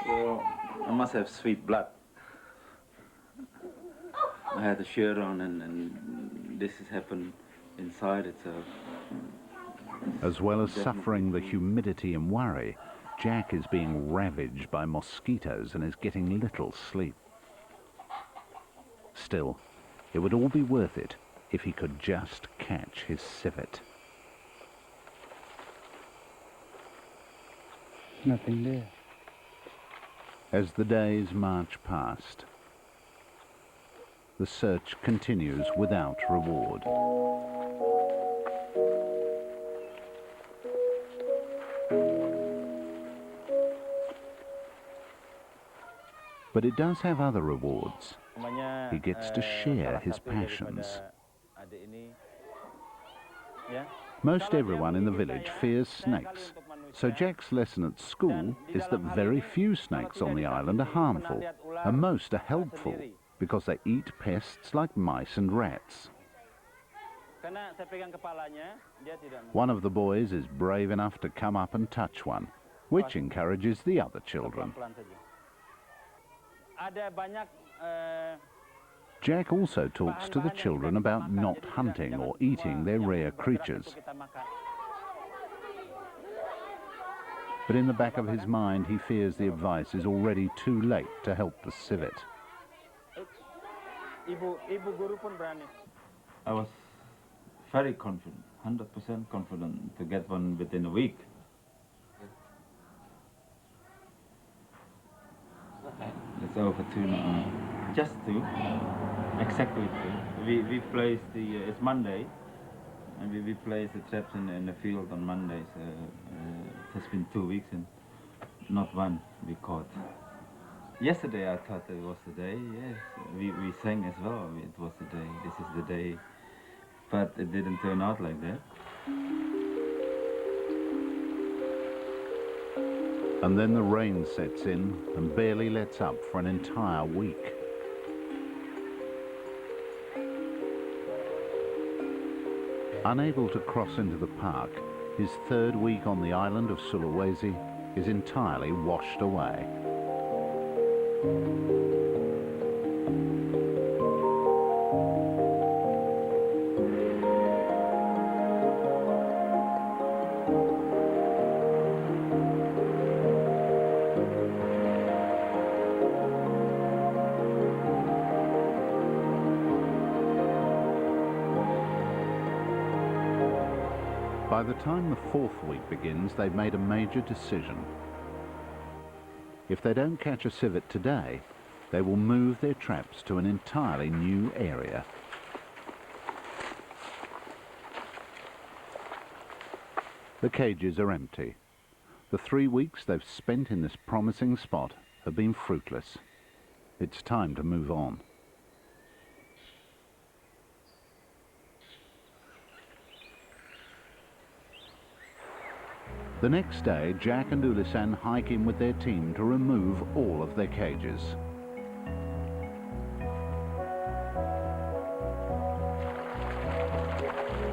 Well, I must have sweet blood. I had a shirt on and this has happened inside itself. As well as suffering the humidity and worry, Jack is being ravaged by mosquitoes and is getting little sleep. Still, it would all be worth it if he could just catch his civet. Nothing there. As the days march past, the search continues without reward. But it does have other rewards. He gets to share his passions. Most everyone in the village fears snakes, so Jack's lesson at school is that very few snakes on the island are harmful, and most are helpful because they eat pests like mice and rats. One of the boys is brave enough to come up and touch one, which encourages the other children. Jack also talks to the children about not hunting or eating their rare creatures. But in the back of his mind, he fears the advice is already too late to help the civet. I was very confident, 100% confident to get one within a week. It's over 2 now. Just 2. Exactly 2. We placed the, it's Monday, and we placed the traps in the field on Monday, so it has been 2 weeks and not one we caught. Yesterday I thought it was the day, yes. We sang as well, it was the day, this is the day. But it didn't turn out like that. And then the rain sets in and barely lets up for an entire week. Unable to cross into the park, his 3rd week on the island of Sulawesi is entirely washed away. By the time the 4th week begins, they've made a major decision. If they don't catch a civet today, they will move their traps to an entirely new area. The cages are empty. The 3 weeks they've spent in this promising spot have been fruitless. It's time to move on. The next day, Jack and Ulisan hike in with their team to remove all of their cages.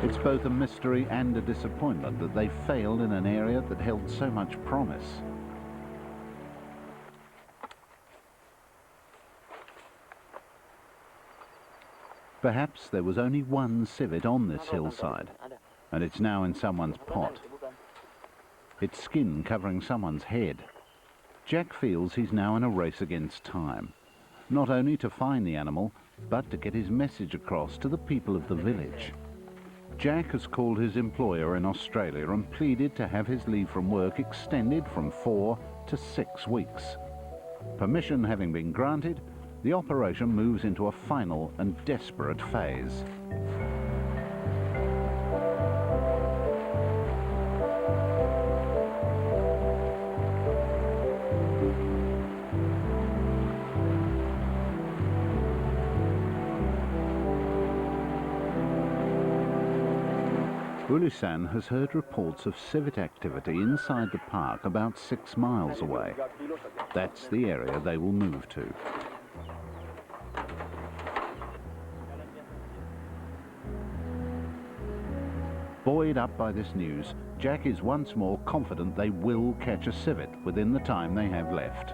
It's both a mystery and a disappointment that they failed in an area that held so much promise. Perhaps there was only one civet on this hillside, and it's now in someone's pot. Its skin covering someone's head. Jack feels he's now in a race against time, not only to find the animal, but to get his message across to the people of the village. Jack has called his employer in Australia and pleaded to have his leave from work extended from 4 to 6 weeks. Permission having been granted, the operation moves into a final and desperate phase. Ulisan has heard reports of civet activity inside the park about 6 miles away. That's the area they will move to. Buoyed up by this news, Jack is once more confident they will catch a civet within the time they have left.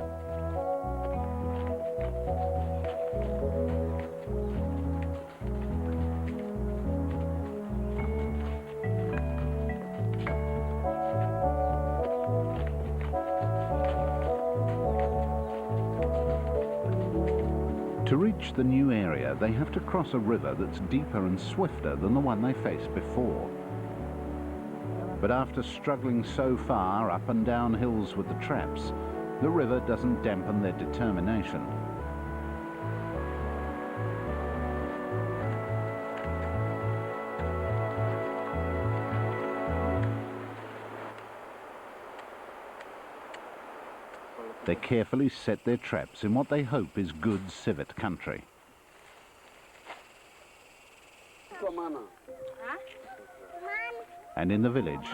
To reach the new area, they have to cross a river that's deeper and swifter than the one they faced before. But after struggling so far up and down hills with the traps, the river doesn't dampen their determination. They carefully set their traps in what they hope is good civet country. And in the village,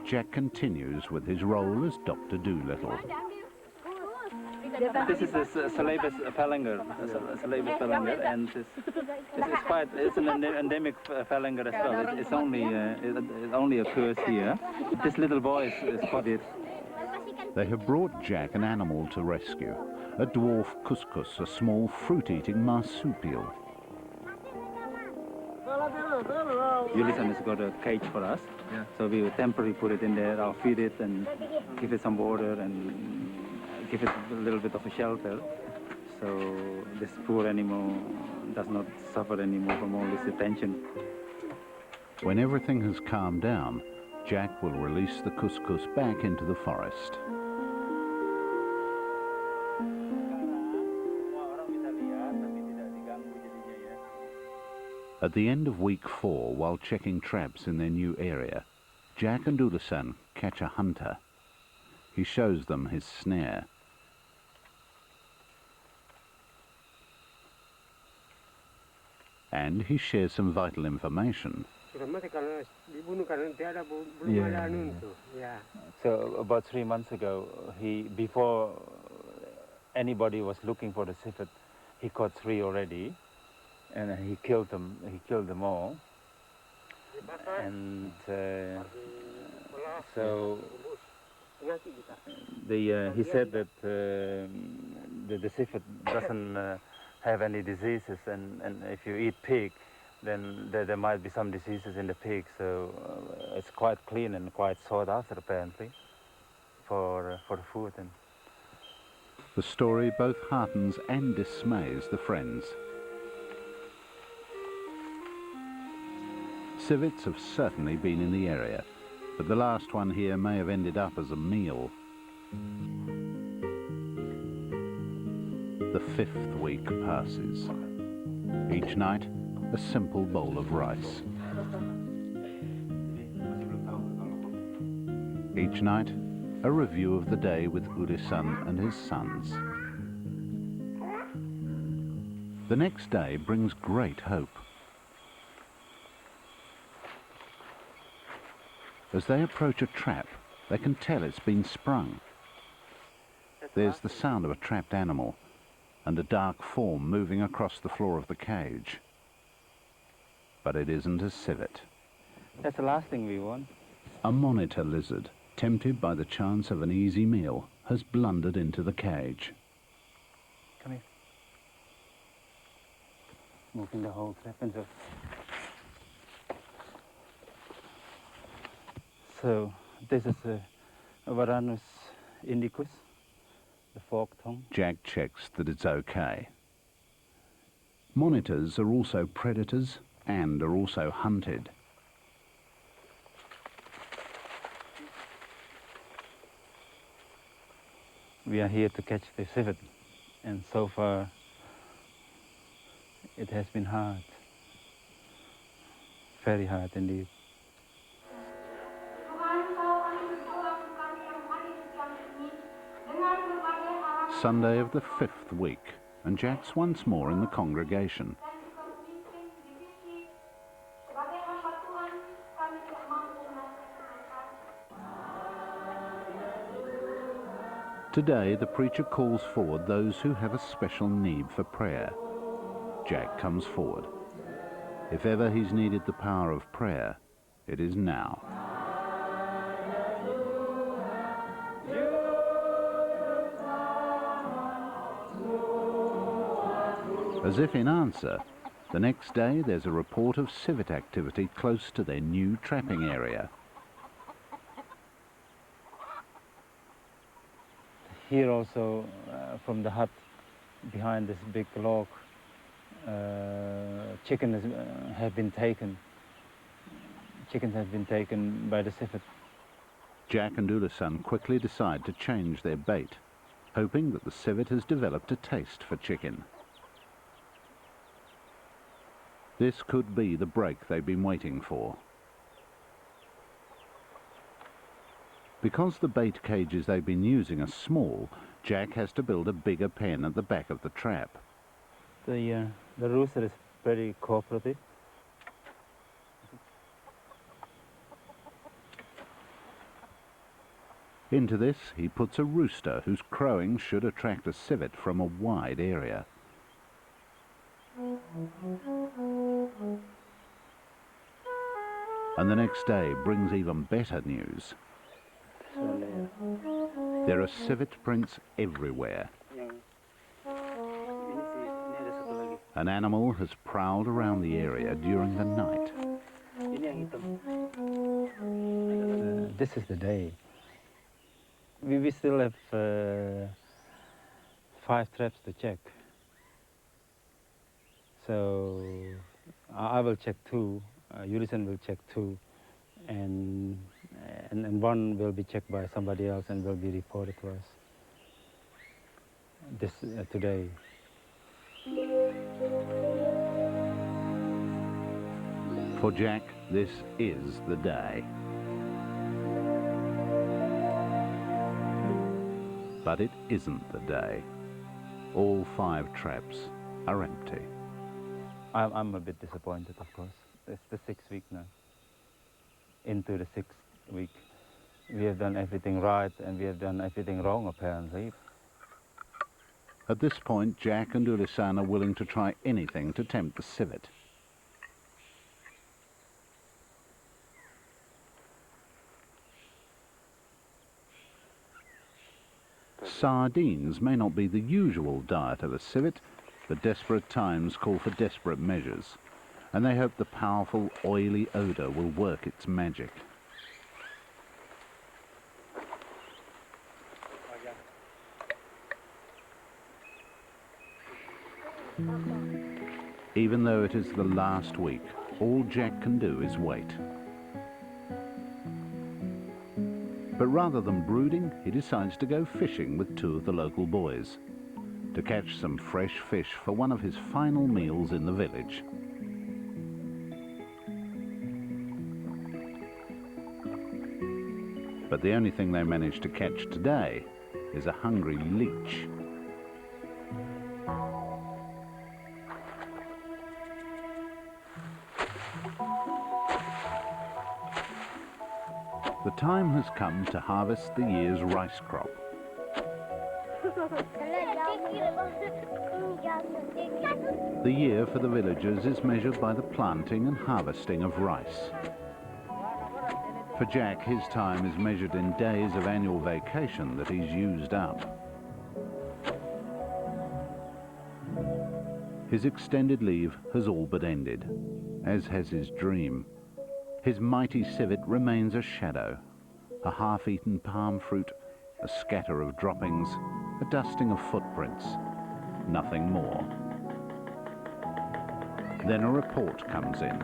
Jack continues with his role as Dr. Dolittle. This is a Salabus phalanger, and it's an endemic phalanger as well. It only occurs here. This little boy is spotted. They have brought Jack an animal to rescue, a dwarf couscous, a small fruit-eating marsupial. Ulysses has got a cage for us, so we will temporarily put it in there. I'll feed it and give it some water and give it a little bit of a shelter, so this poor animal does not suffer anymore from all this attention. When everything has calmed down, Jack will release the couscous back into the forest. At the end of week 4, while checking traps in their new area, Jack and Ulasan catch a hunter. He shows them his snare. And he shares some vital information. Yeah. So about 3 months ago, before anybody was looking for the civet, he caught 3 already. And he killed them. He killed them all. And so he said that the civet doesn't have any diseases, and if you eat pig, then there might be some diseases in the pig. So it's quite clean and quite sought after, apparently, for the food. And the story both heartens and dismays the friends. Civets have certainly been in the area, but the last one here may have ended up as a meal. The 5th week passes. Each night, a simple bowl of rice. Each night, a review of the day with Urisan and his sons. The next day brings great hope. As they approach a trap, they can tell it's been sprung. There's the sound of a trapped animal and a dark form moving across the floor of the cage. But it isn't a civet. That's the last thing we want. A monitor lizard, tempted by the chance of an easy meal, has blundered into the cage. Come here. Moving the whole trap and so. So this is a Varanus indicus, the forked tongue. Jack checks that it's okay. Monitors are also predators and are also hunted. We are here to catch the civet, and so far it has been hard, very hard indeed. Sunday of the 5th week, and Jack's once more in the congregation. Today, the preacher calls forward those who have a special need for prayer. Jack comes forward. If ever he's needed the power of prayer, It is now. As if in answer, the next day there's a report of civet activity close to their new trapping area. Here also, from the hut behind this big log, chickens have been taken. Chickens have been taken by the civet. Jack and Ulasan quickly decide to change their bait, hoping that the civet has developed a taste for chicken. This could be the break they've been waiting for. Because the bait cages they've been using are small, Jack has to build a bigger pen at the back of the trap. The rooster is very cooperative. Into this, he puts a rooster whose crowing should attract a civet from a wide area. And the next day brings even better news. There are civet prints everywhere. An animal has prowled around the area during the night. This is the day. We still have 5 traps to check. So I will check 2, Ulasan will check 2, and one will be checked by somebody else and will be reported to us today. For Jack, this is the day. But it isn't the day. All 5 traps are empty. I'm a bit disappointed, of course. It's the 6th week now. Into the 6th week. We have done everything right and we have done everything wrong, apparently. At this point, Jack and Ulasan are willing to try anything to tempt the civet. Sardines may not be the usual diet of a civet, but desperate times call for desperate measures, and they hope the powerful, oily odour will work its magic. Even though it is the last week, all Jack can do is wait. But rather than brooding, he decides to go fishing with 2 of the local boys, to catch some fresh fish for one of his final meals in the village. But the only thing they manage to catch today is a hungry leech. The time has come to harvest the year's rice crop. The year for the villagers is measured by the planting and harvesting of rice. For Jack, his time is measured in days of annual vacation that he's used up. His extended leave has all but ended, as has his dream. His mighty civet remains a shadow, a half-eaten palm fruit, a scatter of droppings, a dusting of footprints, nothing more. Then a report comes in.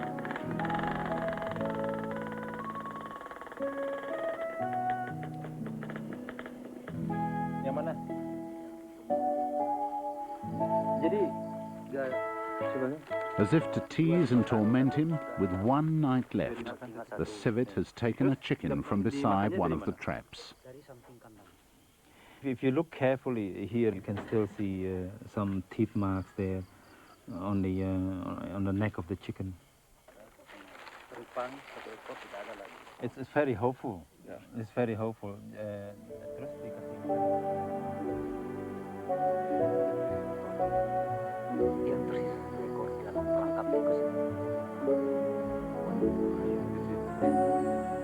As if to tease and torment him, with 1 night left, the civet has taken a chicken from beside one of the traps. If you look carefully here, you can still see some teeth marks there on the neck of the chicken. It's very hopeful. Yeah. It's very hopeful.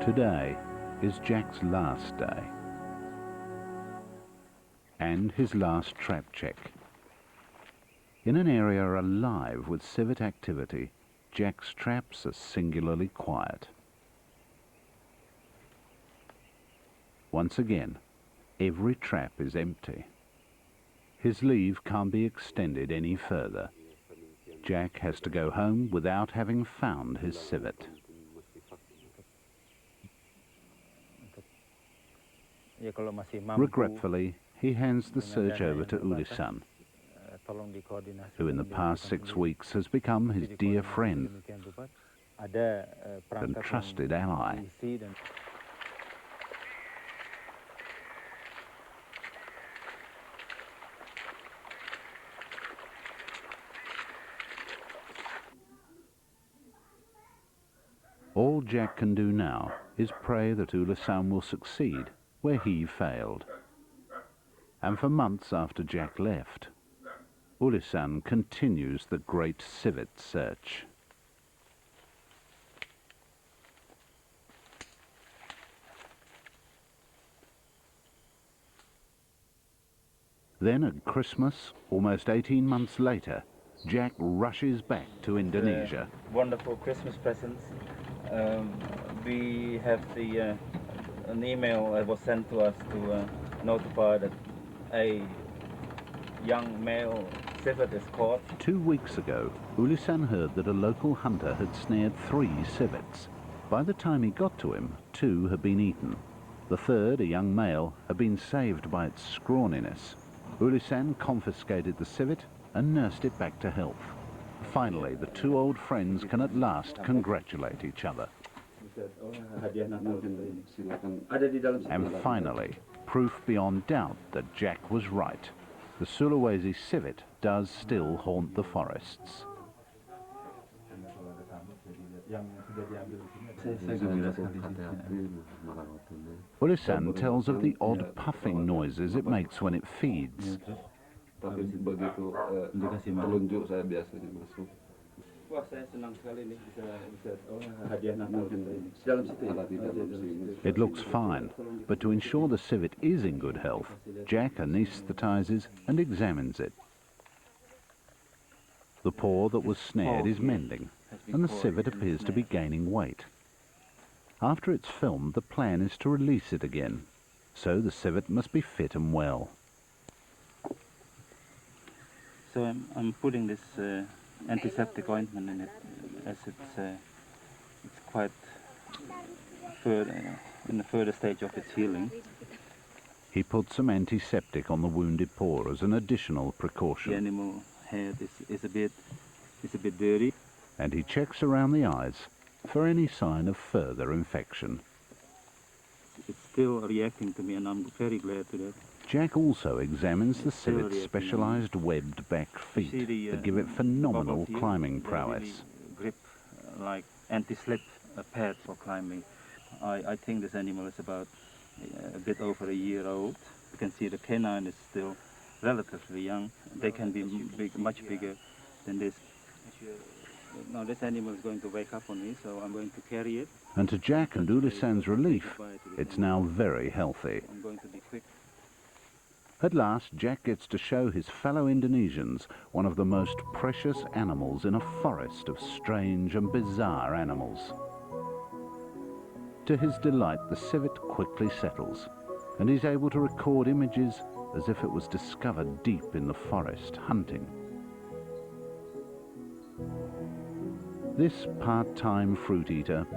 Today is Jack's last day and his last trap check. In an area alive with civet activity, Jack's traps are singularly quiet. Once again, every trap is empty. His leave can't be extended any further. Jack has to go home without having found his civet. Regretfully, he hands the search over to Ulisan, who in the past 6 weeks has become his dear friend and trusted ally. All Jack can do now is pray that Ulisan will succeed where he failed. And for months after Jack left, Ulisan continues the great civet search. Then at Christmas, almost 18 months later, Jack rushes back to Indonesia. Wonderful Christmas presents. We have an email that was sent to us to notify that a young male civet is caught. 2 weeks ago, Ulisan heard that a local hunter had snared 3 civets. By the time he got to him, 2 had been eaten. The third, a young male, had been saved by its scrawniness. Ulisan confiscated the civet and nursed it back to health. Finally, the 2 old friends can at last congratulate each other. And finally, proof beyond doubt that Jack was right. The Sulawesi civet does still haunt the forests. Ulisan tells of the odd puffing noises it makes when it feeds. It looks fine, but to ensure the civet is in good health, Jack anaesthetizes and examines it. The paw that was snared is mending, and the civet appears to be gaining weight. After it's filmed, the plan is to release it again, so the civet must be fit and well. So I'm putting this antiseptic ointment in it, as it's quite in the further stage of its healing. He puts some antiseptic on the wounded paw as an additional precaution. The animal head is a bit dirty. And he checks around the eyes for any sign of further infection. It's still reacting to me, and I'm very glad to that. Jack also examines the civet's specialized webbed back feet that give it phenomenal climbing prowess. Really grip like anti-slip pad for climbing. I think this animal is about a bit over a year old. You can see the canine is still relatively young. They can be much bigger than this. Now this animal is going to wake up on me, so I'm going to carry it. And to Jack and Ulisan's relief, it's now very healthy. I'm going to be quick. At last, Jack gets to show his fellow Indonesians one of the most precious animals in a forest of strange and bizarre animals. To his delight, the civet quickly settles, and he's able to record images as if it was discovered deep in the forest hunting. This part-time fruit eater,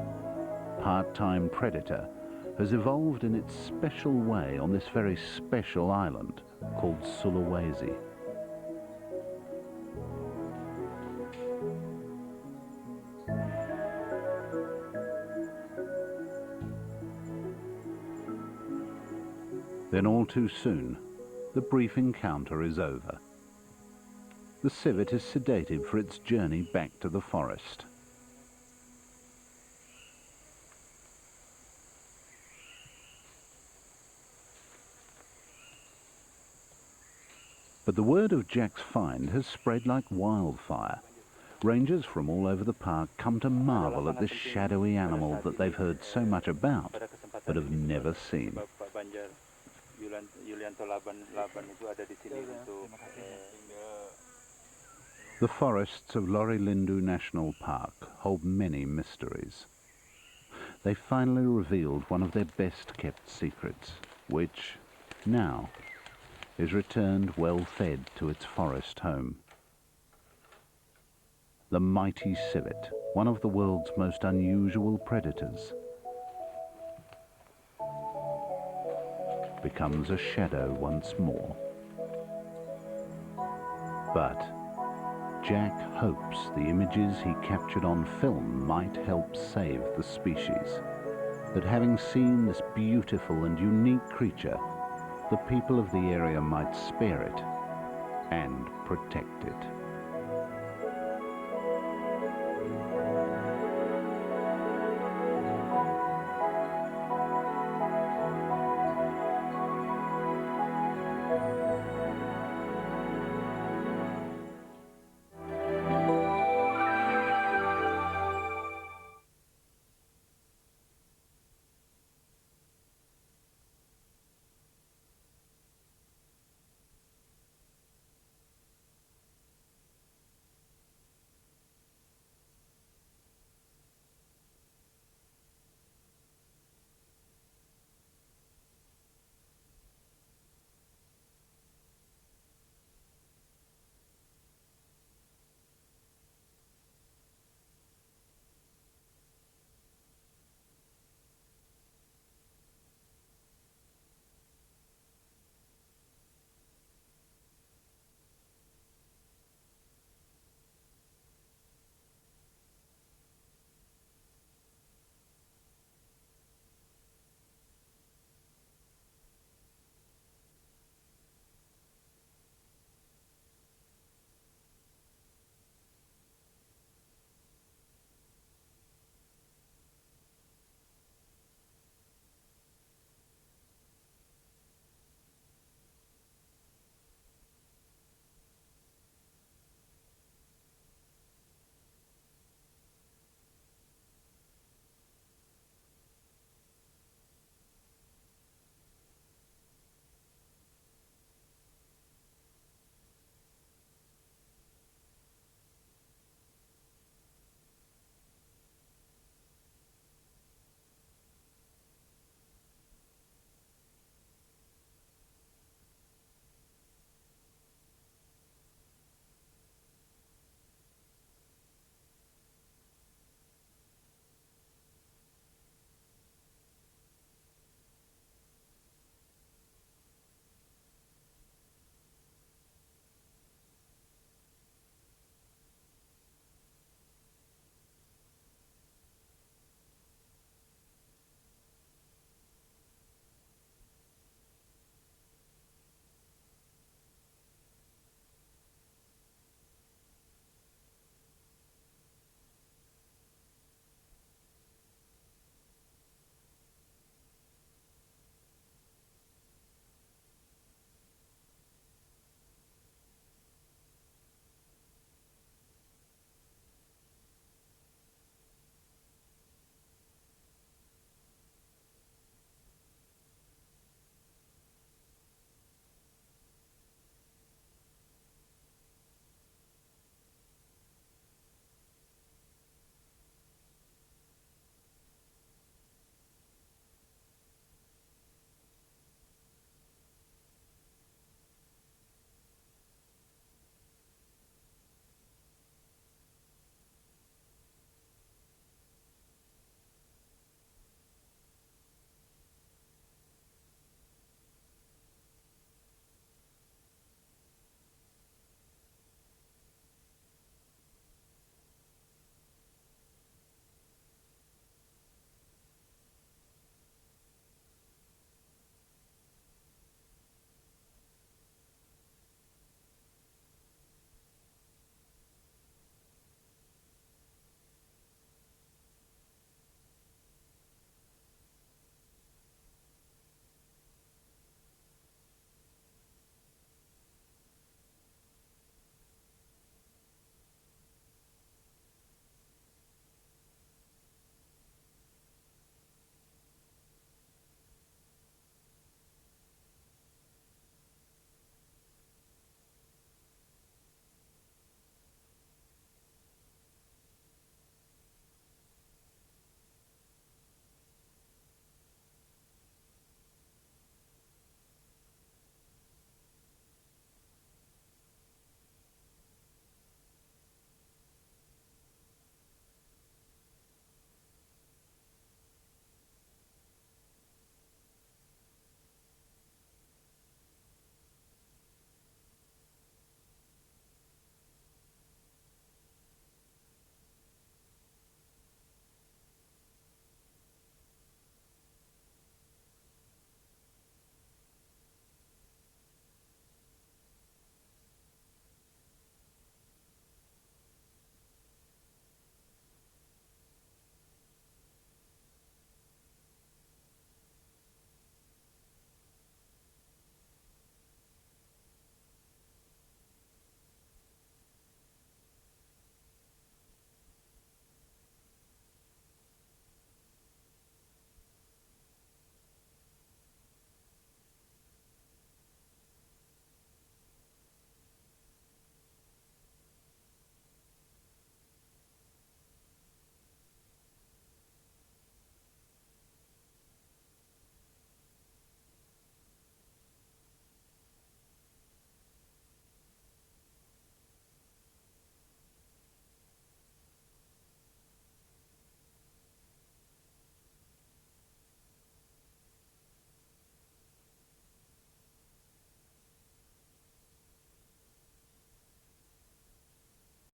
part-time predator, has evolved in its special way on this very special island called Sulawesi. Then all too soon, the brief encounter is over. The civet is sedated for its journey back to the forest. But the word of Jack's find has spread like wildfire. Rangers from all over the park come to marvel at this shadowy animal that they've heard so much about, but have never seen. The forests of Lorilindu National Park hold many mysteries. They finally revealed one of their best-kept secrets, which, now, is returned well-fed to its forest home. The mighty civet, one of the world's most unusual predators, becomes a shadow once more. But Jack hopes the images he captured on film might help save the species. That having seen this beautiful and unique creature, the people of the area might spare it and protect it.